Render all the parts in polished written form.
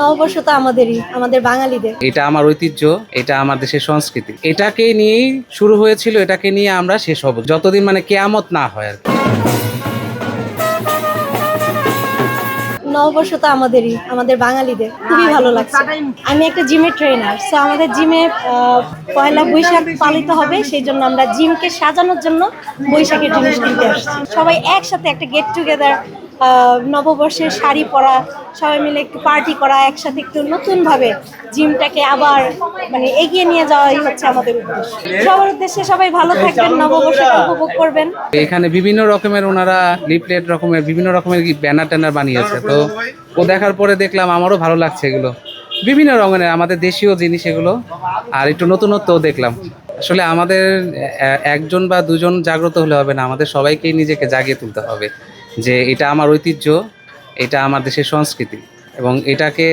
নববর্ষ তো আমাদের বাঙালিদের। এটা আমার ঐতিহ্য, এটা আমার দেশের সংস্কৃতি। এটাকে নিয়েই শুরু হয়েছিল, এটাকে নিয়ে আমরা শেষ হব যতদিন কেয়ামত না হয় আর কি। নববর্ষ তো আমাদের বাঙালিদের খুবই ভালো লাগছে। আমি একটা জিমের ট্রেনার, সো আমাদের জিমে পয়লা বৈশাখ পালিত হবে, সেই জন্য আমরা জিমকে সাজানোর জন্য বৈশাখের জিনিস কিনতে আসছি। সবাই একসাথে একটা গেট টুগেদার, নববর্ষের শাড়ি পরা, সবাই মিলে একটু পার্টি করা, একসাথে একটু নতুনভাবে জিমটাকে আবার এগিয়ে নিয়ে যাওয়াই হচ্ছে আমাদের উদ্দেশ্য। সবার উদ্দেশ্যে সবাই ভালো থাকবেন, নববর্ষটা উপভোগ করবেন। এখানে বিভিন্ন রকমের ওনারা লিফলেট রকমের বিভিন্ন রকমের ব্যানার ট্যানার বানিয়েছে, তো ও দেখার পরে দেখলাম আমারও ভালো লাগছে এগুলো। বিভিন্ন রঙের আমাদের দেশীয় জিনিস এগুলো, আর একটু নতুনত্বও দেখলাম। আসলে আমাদের একজন বা দুজন জাগ্রত হলে হবে না, আমাদের সবাইকেই নিজেকে জাগিয়ে তুলতে হবে যে এটা আমার ঐতিহ্য, এটা আমার দেশের সংস্কৃতি, এবং এটাকে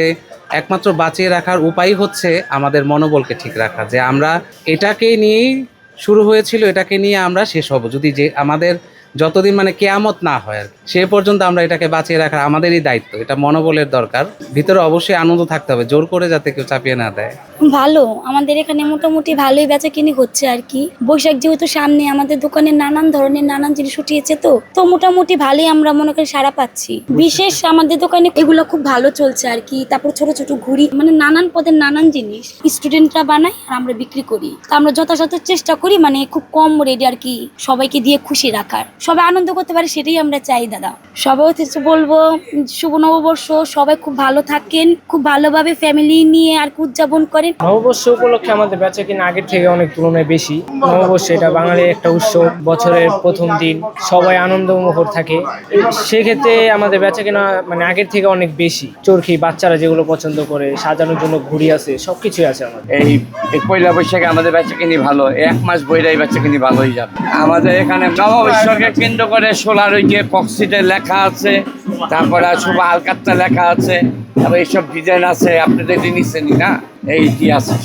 একমাত্র বাঁচিয়ে রাখার উপায় হচ্ছে আমাদের মনোবলকে ঠিক রাখা, যে আমরা এটাকে নিয়েই শুরু হয়েছিল, এটাকে নিয়ে আমরা শেষ হব যদি যে আমাদের যতদিন কেয়ামত না হয় আর কি, সে পর্যন্ত আমরা এটাকে বাঁচিয়ে রাখার আমাদেরই দায়িত্ব। এটা মনোবলের দরকার, ভিতরে অবশ্যই আনন্দ থাকতে হবে, জোর করে যাতে কেউ চাপিয়ে না দেয়। ভালো, আমাদের এখানে মোটামুটি ভালোই বেচাকিনি হচ্ছে আর কি। বৈশাখ যেহেতু সামনে, আমাদের দোকানে নানান জিনিস উঠিয়েছে, তো মোটামুটি ভালোই আমরা মনে করি সাড়া পাচ্ছি। বিশেষ আমাদের দোকানে এগুলো খুব ভালো চলছে আর কি। তারপর ছোট ছোট ঘুড়ি, নানান পদের নানান জিনিস স্টুডেন্টরা বানায় আর আমরা বিক্রি করি। তা আমরা যথাযথ চেষ্টা করি খুব কম রেটে আর কি সবাইকে দিয়ে খুশি রাখার, সবাই আনন্দ করতে পারে, সেটাই আমরা চাই দাদা। সবাই হচ্ছে বলবো শুভ নববর্ষ, সবাই খুব ভালো থাকেন, খুব ভালোভাবে ফ্যামিলি নিয়ে আর কি উদযাপন করেন। নববর্ষ উপলক্ষে আমাদের বেচাকেনা আগের থেকে অনেক তুলনায় বেশি। নববর্ষ এটা বাঙালির একটা উৎসব, বছরের প্রথম দিন, সবাই আনন্দমুখর থাকে। সেক্ষেত্রে আমাদের বেচাকেনা আগের থেকে অনেক বেশি। চরকি বাচ্চারা যেগুলো পছন্দ করে, সাজানোর জন্য ঘুড়ি আছে, সবকিছুই আছে আমাদের। এই পয়লা বৈশাখে আমাদের বেচাকেনি ভালো, এক মাস বইরাই বেচাকেনি ভালো হয়ে যাবে। আমাদের এখানে নববর্ষকে কেন্দ্র করে সোলার ওই যে পক্সিটে লেখা আছে, তারপরে শুভ আলকাত্তা লেখা আছে, তারপর এইসব ডিজাইন আছে, আপনাদের নিচ্ছেনই না, এই কি আছে।